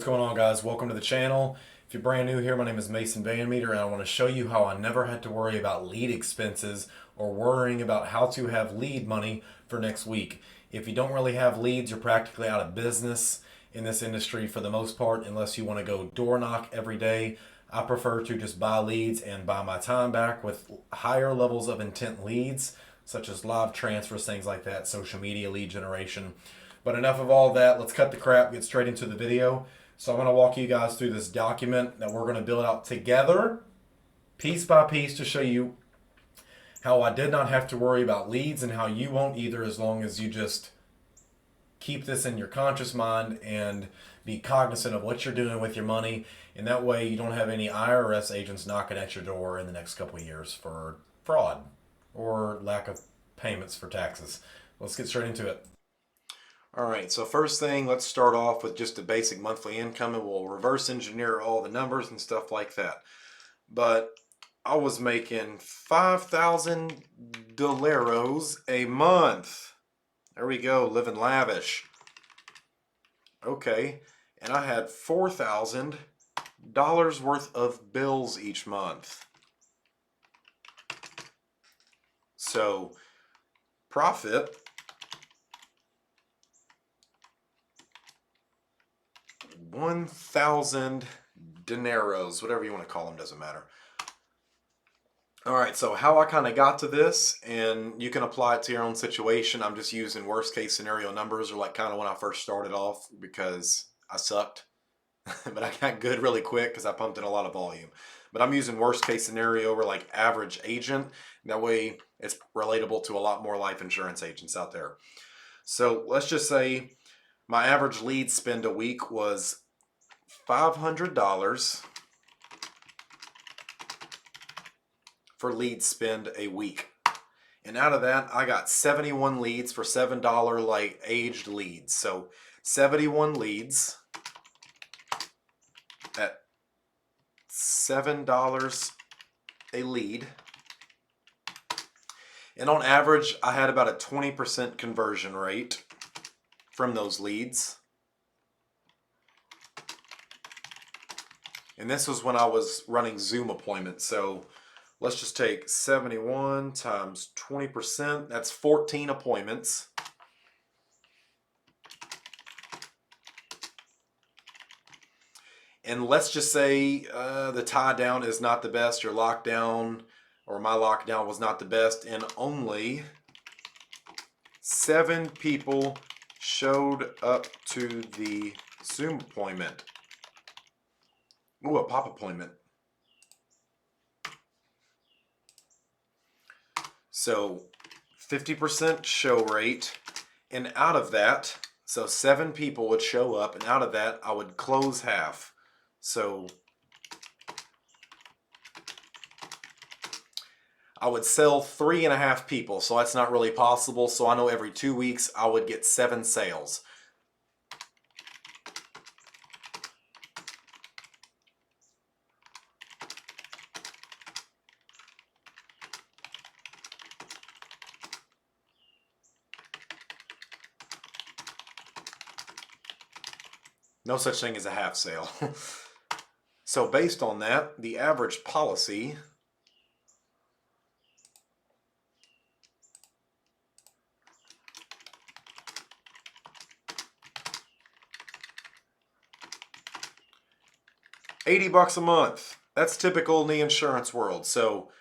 going on, guys? Welcome to the channel. If you're brand new here, my name is Mason Van Meter, and I want to show you how I never had to worry about lead expenses or worrying about how to have lead money for next week. If you don't really have leads, you're practically out of business in this industry for the most part, unless you want to go door knock every day. I prefer to just buy leads and buy my time back with higher levels of intent leads, such as live transfers, things like that, social media lead generation. But enough of all that. Let's cut the crap, get straight into the video. So I'm going to walk you guys through this document that we're going to build out together, piece by piece, to show you how I did not have to worry about leads and how you won't either, as long as you just keep this in your conscious mind and be cognizant of what you're doing with your money. And that way you don't have any IRS agents knocking at your door in the next couple of years for fraud or lack of payments for taxes. Let's get straight into it. All right, so first thing, let's start off with just a basic monthly income, and we'll reverse engineer all the numbers and stuff like that. But I was making $5,000 a month. There we go, living lavish. Okay, and I had $4,000 worth of bills each month. So profit, $1,000 dineros, whatever you want to call them, doesn't matter. All right, so how I kind of got to this, and you can apply it to your own situation. I'm just using worst case scenario numbers, or like kind of when I first started off, because I sucked, but I got good really quick because I pumped in a lot of volume. But I'm using worst case scenario over like average agent. That way it's relatable to a lot more life insurance agents out there. So let's just say my average lead spend a week was $500 for lead spend a week. And out of that, I got 71 leads for $7 like aged leads. So 71 leads at $7 a lead. And on average, I had about a 20% conversion rate from those leads. And this was when I was running Zoom appointments. So let's just take 71 times 20%. That's 14 appointments. And let's just say the tie down is not the best. Your lockdown, or my lockdown, was not the best. And only 7 people showed up to the Zoom appointment. Ooh, a pop appointment. So 50% show rate, and out of that, so 7 people would show up, and out of that I would close half. So I would sell 3.5 people, so that's not really possible. So I know every 2 weeks I would get 7 sales. No such thing as a half sale. So based on that, the average policy $80 a month. That's typical in the insurance world. So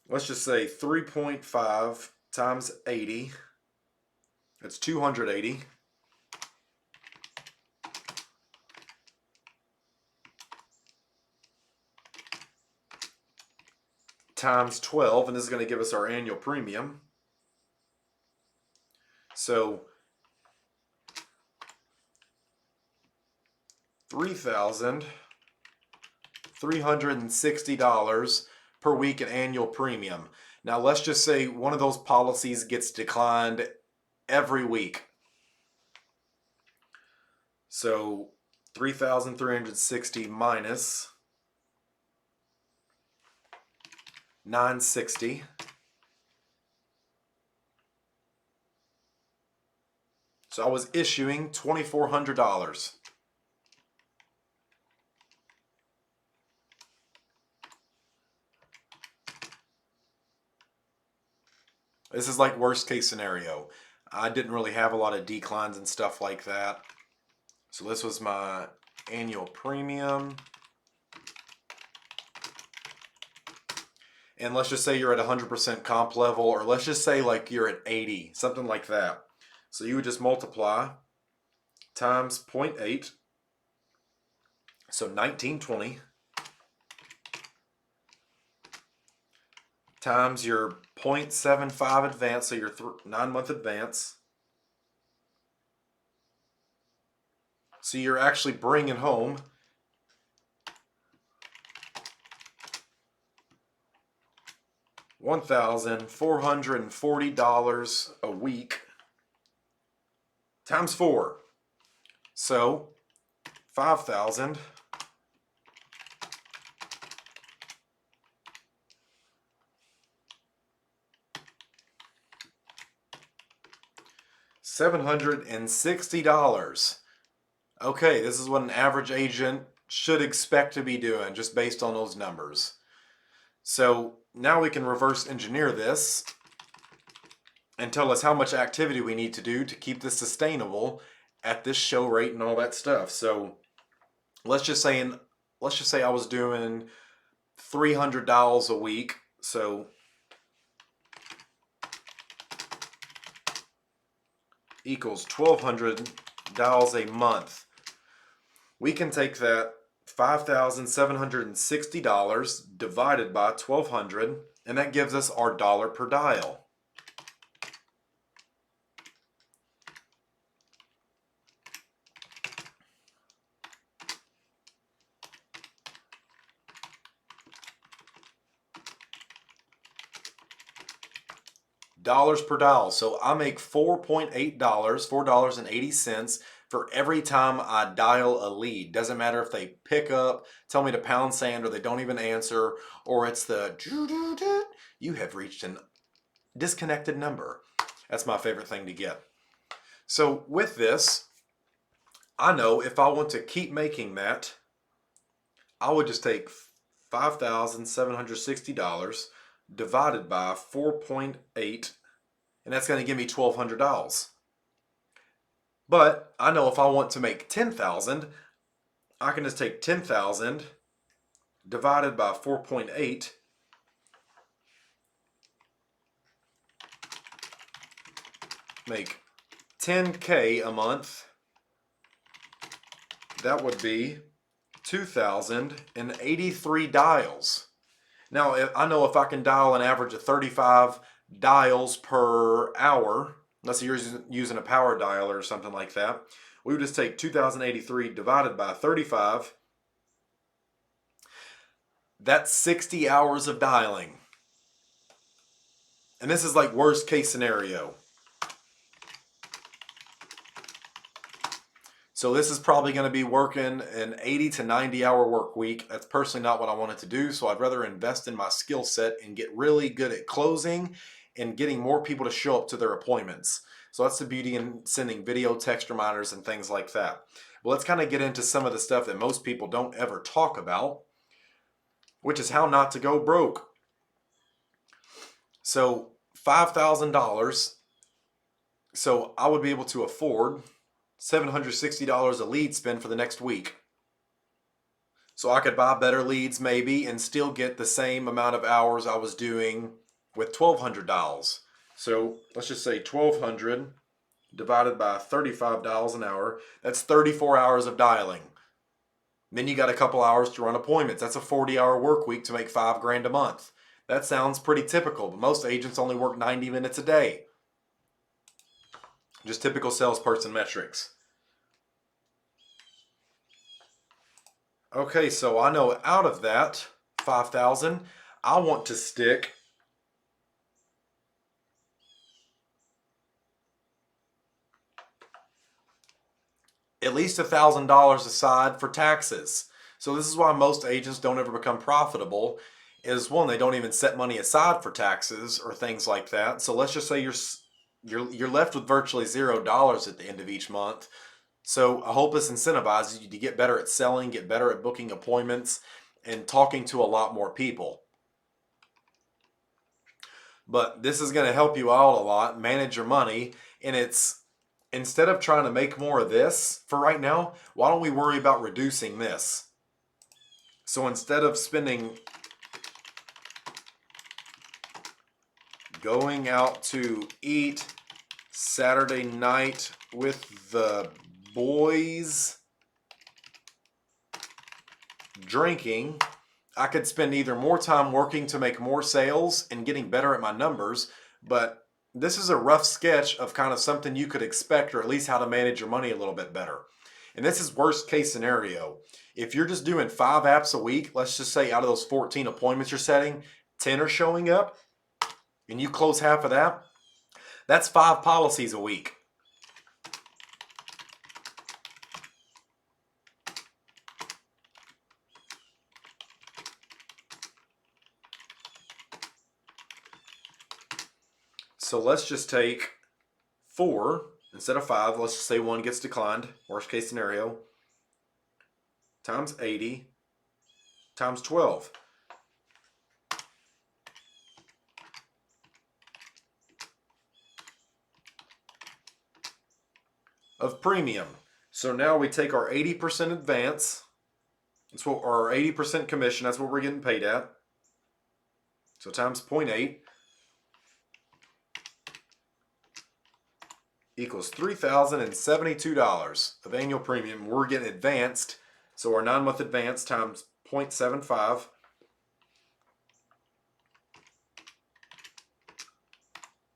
let's just say 3.5 times 80. That's 280. Times 12, and this is going to give us our annual premium. So $3,360 per week in annual premium. Now let's just say one of those policies gets declined every week. So 3,360 minus 960. So I was issuing $2,400. This is like worst case scenario. I didn't really have a lot of declines and stuff like that. So this was my annual premium. And let's just say you're at 100% comp level, or let's just say like you're at 80, something like that. So you would just multiply times 0.8, so 1920, times your 0.75 advance, so your 9-month advance. So you're actually bringing home $1,440 a week times 4. So 5,000 $760. Okay, this is what an average agent should expect to be doing just based on those numbers. So now we can reverse engineer this and tell us how much activity we need to do to keep this sustainable at this show rate and all that stuff. So let's just say I was doing $300 a week. So equals $1,200 a month. We can take that $5,760 divided by 1,200, and that gives us our dollar per dial. Dollars per dial. So I make $4.8, $4.80 for every time I dial a lead. Doesn't matter if they pick up, tell me to pound sand, or they don't even answer, or it's the you have reached a disconnected number. That's my favorite thing to get. So with this, I know if I want to keep making that, I would just take $5,760 divided by 4.8, and that's going to give me $1,200. But I know if I want to make 10,000, I can just take 10,000 divided by 4.8, make 10K a month. That would be 2,083 dials. Now, I know if I can dial an average of 35 dials per hour, unless you're using a power dialer or something like that, we would just take 2,083 divided by 35. That's 60 hours of dialing. And this is like worst case scenario. So this is probably going to be working an 80 to 90 hour work week. That's personally not what I wanted to do. So I'd rather invest in my skill set and get really good at closing and getting more people to show up to their appointments. So that's the beauty in sending video text reminders and things like that. Well, let's kind of get into some of the stuff that most people don't ever talk about, which is how not to go broke. So $5,000. So I would be able to afford $760 a lead spend for the next week. So I could buy better leads maybe and still get the same amount of hours I was doing with $1,200. So let's just say 1,200 divided by $35 an hour. That's 34 hours of dialing. Then you got a couple hours to run appointments. That's a 40-hour work week to make $5,000 a month. That sounds pretty typical, but most agents only work 90 minutes a day. Just typical salesperson metrics. Okay, so I know out of that 5,000, I want to stick at least $1,000 aside for taxes. So this is why most agents don't ever become profitable. Is one, they don't even set money aside for taxes or things like that. So let's just say you're left with virtually $0 at the end of each month. So I hope this incentivizes you to get better at selling, get better at booking appointments, and talking to a lot more people. But this is going to help you out a lot, manage your money. And it's, instead of trying to make more of this for right now, why don't we worry about reducing this? So instead of going out to eat Saturday night with the boys, drinking, I could spend either more time working to make more sales and getting better at my numbers, but this is a rough sketch of kind of something you could expect, or at least how to manage your money a little bit better. And this is worst case scenario. If you're just doing 5 apps a week, let's just say out of those 14 appointments you're setting, 10 are showing up, and you close half of that, that's 5 policies a week. So let's just take 4 instead of 5. Let's just say 1 gets declined, worst case scenario, times 80 times 12. Of premium. So now we take our 80% advance, that's what our 80% commission, that's what we're getting paid at. So times 0.8 equals $3,072 of annual premium. We're getting advanced, so our 9-month advance times 0.75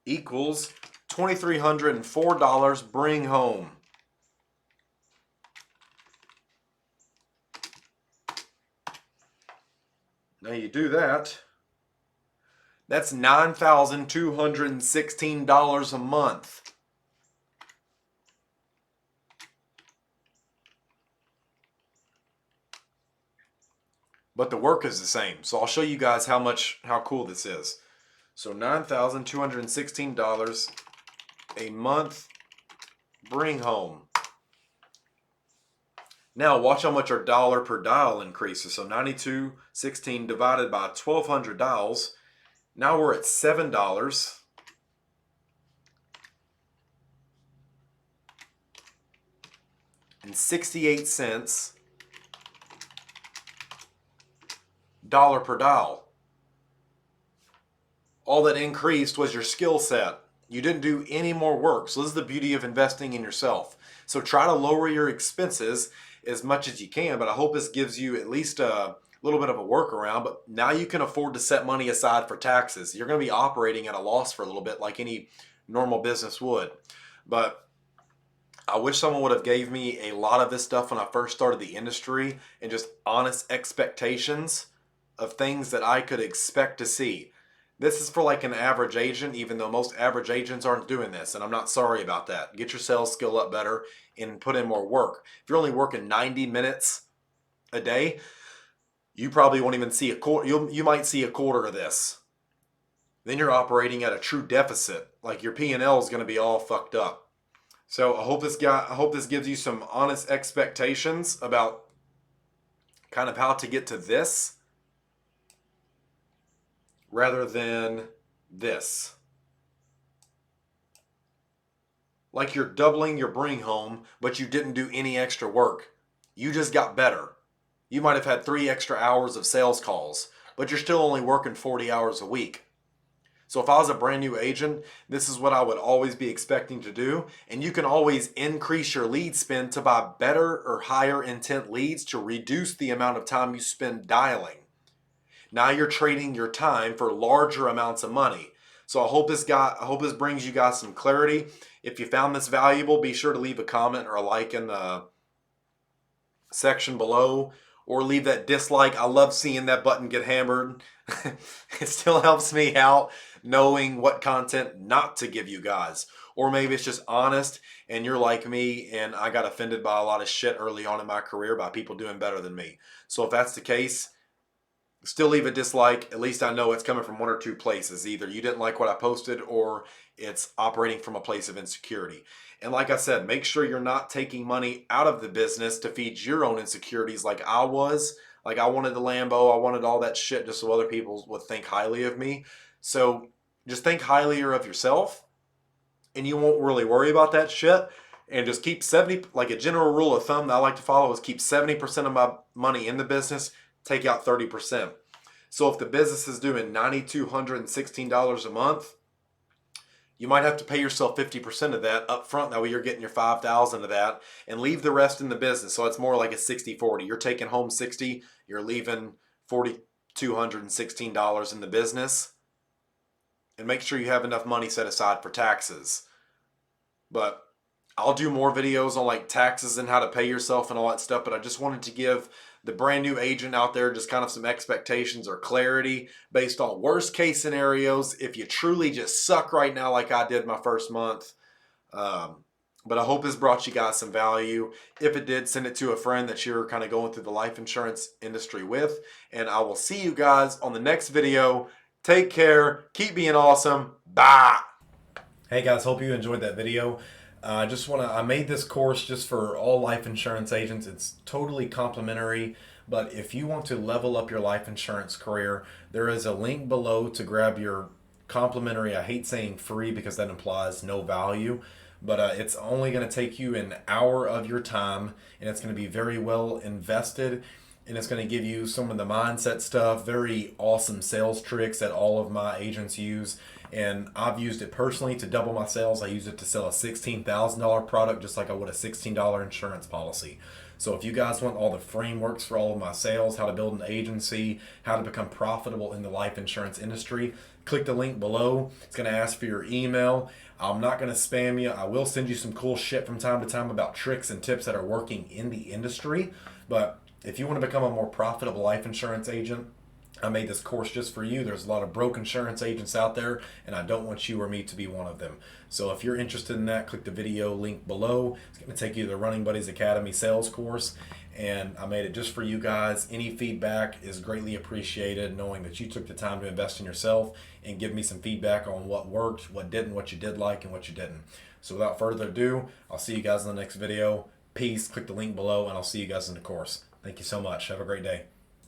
equals $2,304 bring home. Now you do that, that's $9,216 a month. But the work is the same. So I'll show you guys how cool this is. So $9,216 a month bring home. Now watch how much our dollar per dial increases. So 92.16 divided by 1,200 dials. Now we're at $7 and 68 cents dollar per dial. All that increased was your skill set. You didn't do any more work. So this is the beauty of investing in yourself. So try to lower your expenses as much as you can, but I hope this gives you at least a little bit of a workaround. But now you can afford to set money aside for taxes. You're going to be operating at a loss for a little bit like any normal business would. But I wish someone would have gave me a lot of this stuff when I first started the industry, and just honest expectations of things that I could expect to see. This is for like an average agent, even though most average agents aren't doing this, and I'm not sorry about that. Get your sales skill up better and put in more work. If you're only working 90 minutes a day, you probably won't even see a quarter. You might see a quarter of this. Then you're operating at a true deficit. Like your P&L is going to be all fucked up. So I hope this gives you some honest expectations about kind of how to get to this rather than this. Like you're doubling your bring home, but you didn't do any extra work. You just got better. You might have had 3 extra hours of sales calls, but you're still only working 40 hours a week. So if I was a brand new agent, this is what I would always be expecting to do. And you can always increase your lead spend to buy better or higher intent leads to reduce the amount of time you spend dialing. Now you're trading your time for larger amounts of money. So I hope this brings you guys some clarity. If you found this valuable, be sure to leave a comment or a like in the section below, or leave that dislike. I love seeing that button get hammered. It still helps me out knowing what content not to give you guys. Or maybe it's just honest and you're like me and I got offended by a lot of shit early on in my career by people doing better than me. So if that's the case, still leave a dislike. At least I know it's coming from 1 or 2 places. Either you didn't like what I posted or it's operating from a place of insecurity. And like I said, make sure you're not taking money out of the business to feed your own insecurities like I was. Like I wanted the Lambo, I wanted all that shit just so other people would think highly of me. So just think highlier of yourself, and you won't really worry about that shit. And just keep 70, like a general rule of thumb that I like to follow is keep 70% of my money in the business, take out 30%. So if the business is doing $9,216 a month, you might have to pay yourself 50% of that up front. That way you're getting your 5,000 of that and leave the rest in the business. So it's more like a 60-40. You're taking home 60, you're leaving $4,216 in the business. And make sure you have enough money set aside for taxes. But I'll do more videos on like taxes and how to pay yourself and all that stuff. But I just wanted to give the brand new agent out there just kind of some expectations or clarity based on worst case scenarios if you truly just suck right now like I did my first month. But I hope this brought you guys some value. If it did, send it to a friend that you're kind of going through the life insurance industry with. And I will see you guys on the next video. Take care. Keep being awesome. Bye. Hey guys, hope you enjoyed that video. I made this course just for all life insurance agents. It's totally complimentary, but if you want to level up your life insurance career, there is a link below to grab your complimentary. I hate saying free because that implies no value, but it's only going to take you an hour of your time, and it's going to be very well invested. And it's going to give you some of the mindset stuff, very awesome sales tricks that all of my agents use. And I've used it personally to double my sales. I use it to sell a $16,000 product just like I would a $16 insurance policy. So if you guys want all the frameworks for all of my sales, how to build an agency, how to become profitable in the life insurance industry, click the link below. It's going to ask for your email. I'm not going to spam you. I will send you some cool shit from time to time about tricks and tips that are working in the industry. But if you want to become a more profitable life insurance agent, I made this course just for you. There's a lot of broke insurance agents out there, and I don't want you or me to be one of them. So if you're interested in that, click the video link below. It's going to take you to the Running Buddies Academy sales course, and I made it just for you guys. Any feedback is greatly appreciated, knowing that you took the time to invest in yourself and give me some feedback on what worked, what didn't, what you did like, and what you didn't. So without further ado, I'll see you guys in the next video. Peace. Click the link below, and I'll see you guys in the course. Thank you so much. Have a great day.